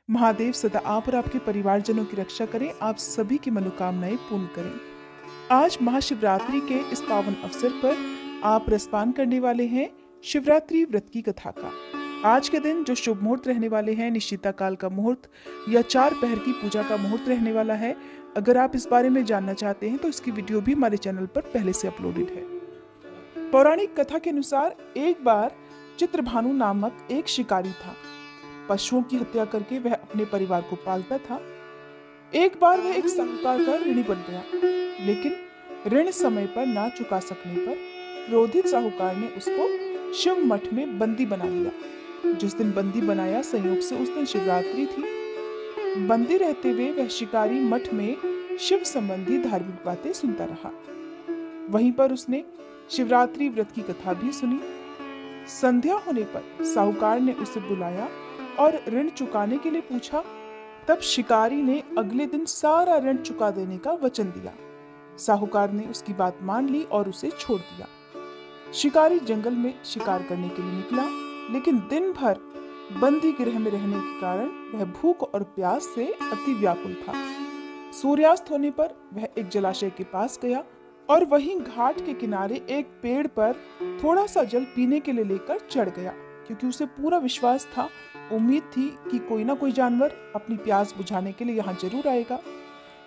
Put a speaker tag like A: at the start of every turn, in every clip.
A: महादेव सदा आप और आपके परिवारजनों की रक्षा करें, आप सभी की मनोकामनाएं पूर्ण करें। आज महाशिवरात्रि के इस पावन अवसर पर आप रसपान करने वाले हैं शिवरात्रि व्रत की कथा का। आज के दिन जो शुभ मुहूर्त रहने वाले हैं, निश्चिता काल का मुहूर्त या 4 पहर की पूजा का मुहूर्त रहने वाला है। अगर आप इस बारे में जानना चाहते हैं तो इसकी वीडियो भी हमारे चैनल पर पहले से अपलोडेड है। पौराणिक कथा के अनुसार एक बार चित्रभानु नामक एक शिकारी था। पशुओं की हत्या करके वह अपने परिवार को पालता था। एक बार वह एक साहूकार का ऋणी बन गया, लेकिन ऋण समय पर ना चुका सकने पर क्रोधित साहूकार ने उसको शिव मठ में बंदी बना लिया। जिस दिन बंदी बनाया, संयोग से उस दिन शिवरात्रि थी। बंदी रहते हुए वह शिकारी मठ में शिव संबंधी धार्मिक बातें सुनता रहा। वहीं पर उसने शिवरात्रि व्रत की कथा भी सुनी। संध्या होने पर साहूकार ने उसे बुलाया और ऋण चुकाने के लिए पूछा। तब शिकारी ने अगले दिन सारा ऋण चुका देने का वचन दिया। साहूकार ने उसकी बात मान ली और उसे छोड़ दिया। शिकारी जंगल में शिकार करने के लिए निकला, लेकिन दिन भर बंदी गृह में रहने के कारण वह भूख और प्यास से अति व्याकुल था। सूर्यास्त होने पर वह एक जलाशय के पास गया और वहीं घाट के किनारे एक पेड़ पर थोड़ा सा जल पीने के लिए लेकर चढ़ गया, क्योंकि उसे पूरा विश्वास था, उम्मीद थी कि कोई ना कोई जानवर अपनी प्यास बुझाने के लिए यहाँ जरूर आएगा।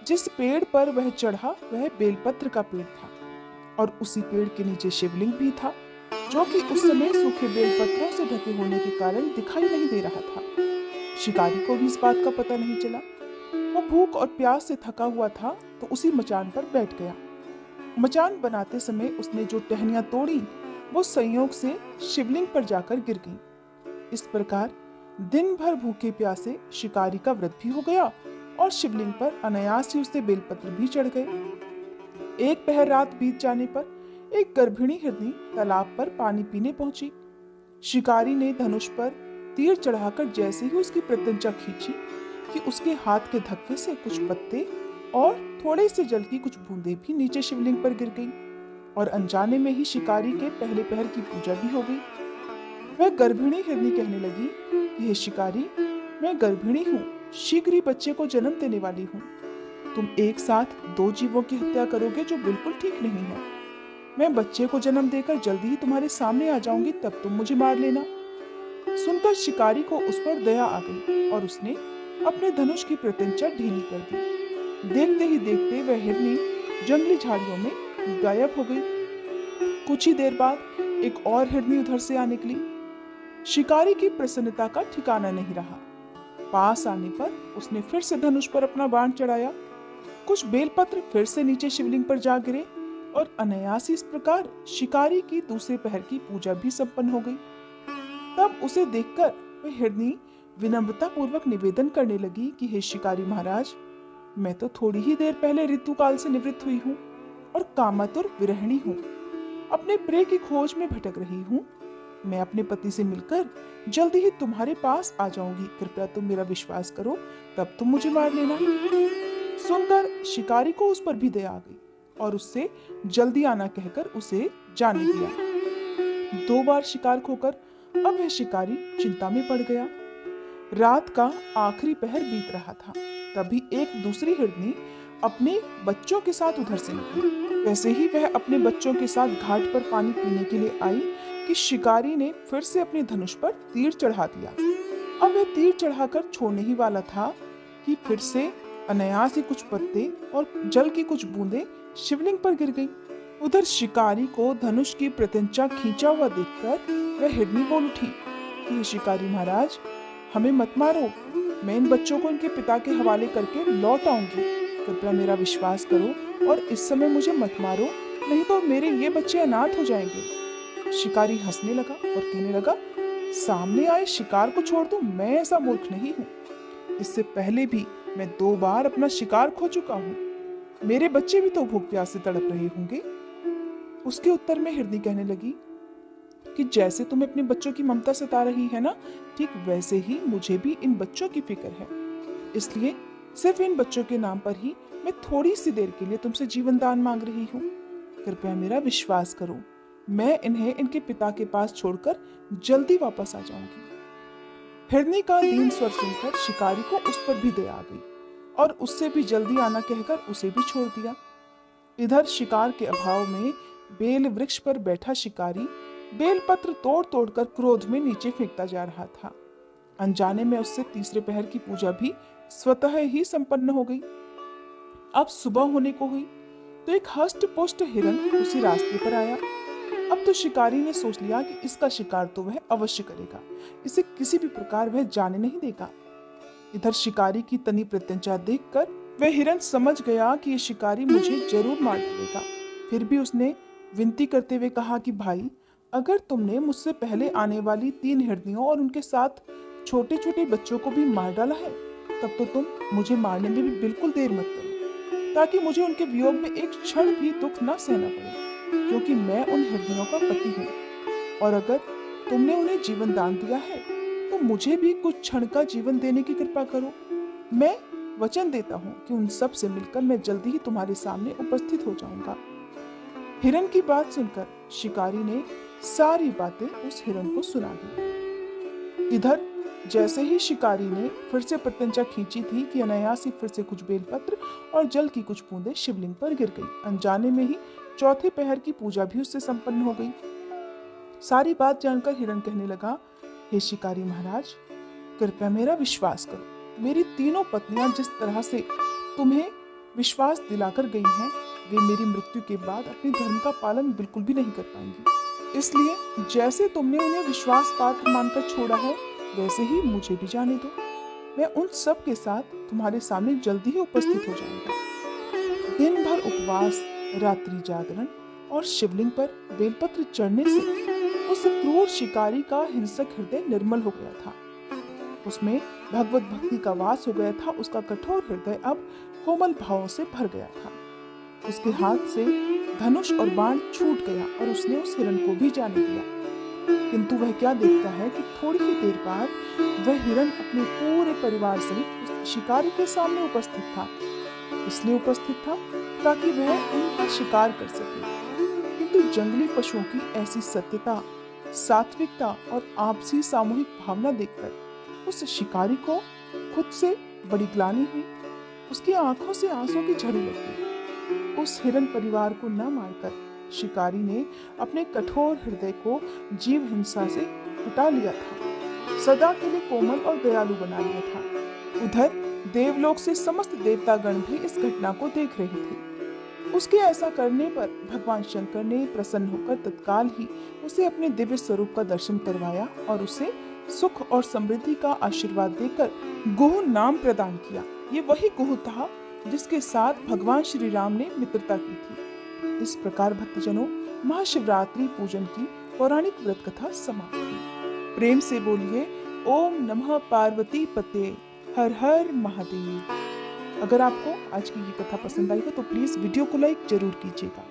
A: जिस पेड़ पर वह चढ़ा वह बेलपत्र का पेड़ था और उसी पेड़ के नीचे शिवलिंग भी था, जो कि उस समय सूखे बेलपत्रों से ढके होने के कारण दिखाई नहीं दे रहा था। शिकारी को भी इस बात का पता नहीं चला। वो भूख और प्यास से थका हुआ था तो उसी मचान पर बैठ गया। मचान बनाते समय उसने जो टहनियां तोड़ी वो संयोग से शिवलिंग पर जाकर गिर गई। इस प्रकार दिन भर भूखे प्यासे शिकारी का व्रत भी हो गया और शिवलिंग पर अनायास ही उससे बेलपत्र भी चढ़ गए। एक पहर रात बीत जाने पर एक गर्भिणी हिरनी तालाब पर पानी पीने पहुंची। शिकारी ने धनुष पर तीर चढ़ाकर जैसे ही उसकी प्रत्यंचा खींची कि उसके हाथ के धक्के से कुछ पत्ते और थोड़े से जल की कुछ बूंदें भी नीचे शिवलिंग पर गिर गईं और अनजाने में ही शिकारी के पहले पहर की पूजा भी हो गई। वह गर्भिणी हिरनी कहने लगी कि हे शिकारी, मैं गर्भिणी हूँ, शीघ्र ही बच्चे को जन्म देने वाली हूँ। तुम एक साथ 2 जीवों की हत्या करोगे जो बिल्कुल ठीक नहीं है। मैं बच्चे को जन्म देकर जल्दी ही तुम्हारे सामने आ जाऊंगी, तब तुम मुझे मार लेना। सुनकर शिकारी को उस पर दया आ गई और उसने अपने धनुष की प्रत्यंचा ढीली कर दी। देखते ही देखते वह हिरनी जंगली झाड़ियों में गायब हो गई। कुछ ही देर बाद एक और हिरनी उधर से आ निकली। शिकारी की प्रसन्नता का ठिकाना नहीं रहा। पास आने पर उसने फिर से धनुष पर अपना बाण चढ़ाया। कुछ बेलपत्र फिर से नीचे शिवलिंग पर जा गिरे और अनायास इस प्रकार शिकारी की दूसरे पहर की पूजा भी संपन्न हो गई। तब उसे देखकर वह हिरनी विनम्रता पूर्वक निवेदन करने लगी कि हे शिकारी महाराज, मैं तो थोड़ी ही देर पहले ऋतुकाल से निवृत्त हुई हूँ और कामातुर विरहिणी हूँ। अपने प्रिय की खोज में भटक रही हूँ। मैं अपने पति से मिलकर जल्दी ही तुम्हारे पास आ जाऊंगी। कृपया तुम मेरा विश्वास करो, तब तुम मुझे मार लेना। सुनकर शिकारी को उस पर भी दया आ गई और उससे जल्दी आना कहकर उसे जाने दिया। 2 बार शिकार खोकर अब वह शिकारी चिंता में पड़ गया। रात का आखिरी पहर बीत रहा था। तभी एक दूसरी हिरनी अपने बच्चों के साथ उधर से निकली। वैसे ही वह अपने बच्चों के साथ घाट पर पानी पीने के लिए आई कि शिकारी ने फिर से अपने धनुष पर तीर चढ़ा दिया। अब वह तीर चढ़ाकर छोड़ने ही वाला था कि फिर से अनायास ही कुछ पत्ते और जल की कुछ बूंदें शिवलिंग पर गिर गईं। उधर शिकारी को धनुष की प्रत्यंचा खींचा हुआ देखकर वह हिरनी बोल उठी कि हे शिकारी महाराज, हमें मत मारो। मैं इन बच्चों को इनके पिता के हवाले करके लौट आऊंगी। कृपया मेरा विश्वास करो और इस समय मुझे मत मारो, नहीं तो मेरे ये बच्चे अनाथ हो जाएंगे। शिकारी हंसने लगा और कहने लगा, सामने आए शिकार को छोड़ दूं, मैं ऐसा मूर्ख नहीं हूँ। इससे पहले भी मैं 2 बार अपना शिकार खो चुका हूँ। मेरे बच्चे भी तो भूख प्यास से तड़प रहे होंगे। उसके उत्तर में हिरनी कहने लगी कि जैसे तुम्हें अपने बच्चों की ममता सता रही है ना, ठीक वैसे ही मुझे भी इन बच्चों की फिक्र है। इसलिए सिर्फ इन बच्चों के नाम पर ही मैं थोड़ी सी देर के लिए तुमसे जीवन दान मांग रही हूँ। कृपया मेरा विश्वास करो, मैं इन्हें इनके पिता के पास छोड़कर जल्दी वापस आ जाऊंगी। हिरनी का दीन स्वर सुनकर शिकारी को उस पर भी दया आ गई और उससे भी जल्दी आना कहकर उसे भी छोड़ दिया। इधर शिकार के अभाव में बेल वृक्ष पर बैठा शिकारी बेल पत्र तोड़ तोड़ कर क्रोध में नीचे फेंकता जा रहा था। अनजाने में उससे तीसरे पहर की पूजा भी स्वतः ही संपन्न हो गई। अब सुबह होने को हुई तो एक हष्ट पुष्ट हिरन उसी रास्ते पर आया। अब तो शिकारी ने सोच लिया कि इसका शिकार तो वह अवश्य करेगा, इसे किसी भी प्रकार वह जाने नहीं देगा। इधर शिकारी की तनी प्रत्यंचा देखकर वह हिरन समझ गया कि ये शिकारी मुझे जरूर मार डालेगा। फिर भी उसने विनती करते हुए कहा कि भाई, अगर तुमने मुझसे पहले आने वाली 3 हिरनियों और उनके साथ छोटे छोटे बच्चों को भी मार डाला है, तब तो तुम मुझे मारने में भी बिल्कुल देर मत करो, ताकि मुझे उनके वियोग में एक क्षण भी दुख न सहना पड़े, क्योंकि मैं उन हिरनियों का पति हूँ। और अगर तुमने उन्हें जीवन दान दिया है तो मुझे भी कुछ क्षण का जीवन देने की कृपा करो। मैं वचन देता हूँ कि उन सब से मिलकर मैं जल्दी ही तुम्हारे सामने उपस्थित हो जाऊंगा। हिरन की बात सुनकर शिकारी ने सारी बातें उस हिरन को सुना दी। इधर जैसे ही शिकारी ने फिर से प्रत्यंचा खींची थी कि अनायास ही फिर से कुछ बेलपत्र और जल की कुछ बूंदें शिवलिंग पर गिर गई। अनजाने में ही चौथे पहर की पूजा भी उससे संपन्न हो गई। सारी बात जानकर हिरन कहने लगा, हे शिकारी महाराज, कृपया मेरा विश्वास करो। मेरी तीनों पत्नियां जिस तरह से तुम्हें विश्वास दिलाकर गई हैं, वे मेरी मृत्यु के बाद अपने धर्म का पालन बिल्कुल भी नहीं कर पाएंगी। इसलिए जैसे तुमने उन्हें विश्वास पात्र मानकर छोड़ा है, वैसे ही मुझे भी जाने दो। मैं उन सब के साथ तुम्हारे सामने जल्दी ही उपस्थित हो जाऊंगा। दिन भर उपवास, रात्रि जागरण और शिवलिंग पर बेलपत्र चढ़ने से उस क्रूर शिकारी का हिंसक हृदय निर्मल हो गया था। उसमें भगवत भक्ति का वास हो गया था। उसका कठोर हृदय अब कोमल भावों से भर गया था। उसके हाथ से धनुष और बाण छूट गया और उसने उस हिरन को भी जाने दिया। किंतु वह क्या देखता है कि थोड़ी ही देर बाद वह हिरन अपने पूरे परिवार सहित उस शिकारी के सामने उपस्थित था। इसलिए उपस्थित था ताकि वह उनका शिकार कर सके। किंतु जंगली पशुओं की ऐसी सत्यता, सात्विकता और आपसी सामूहिक भावना देखकर उस शिकारी को खुद से बड़ी ग्लानि हुई। उसकी आंखों से आंसू की झड़ी लग गई। उस हिरन परिवार को न मारकर शिकारी ने अपने कठोर हृदय को जीव हिंसा से हटा लिया था, सदा के लिए कोमल और दयालु बना लिया था। उधर देवलोक से समस्त देवतागण भी इस घटना को देख रहे थे। उसके ऐसा करने पर भगवान शंकर ने प्रसन्न होकर तत्काल ही उसे अपने दिव्य स्वरूप का दर्शन करवाया और उसे सुख और समृद्धि का आशीर्वाद देकर गुह नाम प्रदान किया। ये वही गुह था जिसके साथ भगवान श्री राम ने मित्रता की थी। इस प्रकार भक्तजनों, महाशिवरात्रि पूजन की पौराणिक व्रत कथा समाप्त हुई। प्रेम से बोलिए ओम नमः पार्वती पते, हर हर महादेव। अगर आपको आज की ये कथा पसंद आई हो तो प्लीज वीडियो को लाइक जरूर कीजिएगा।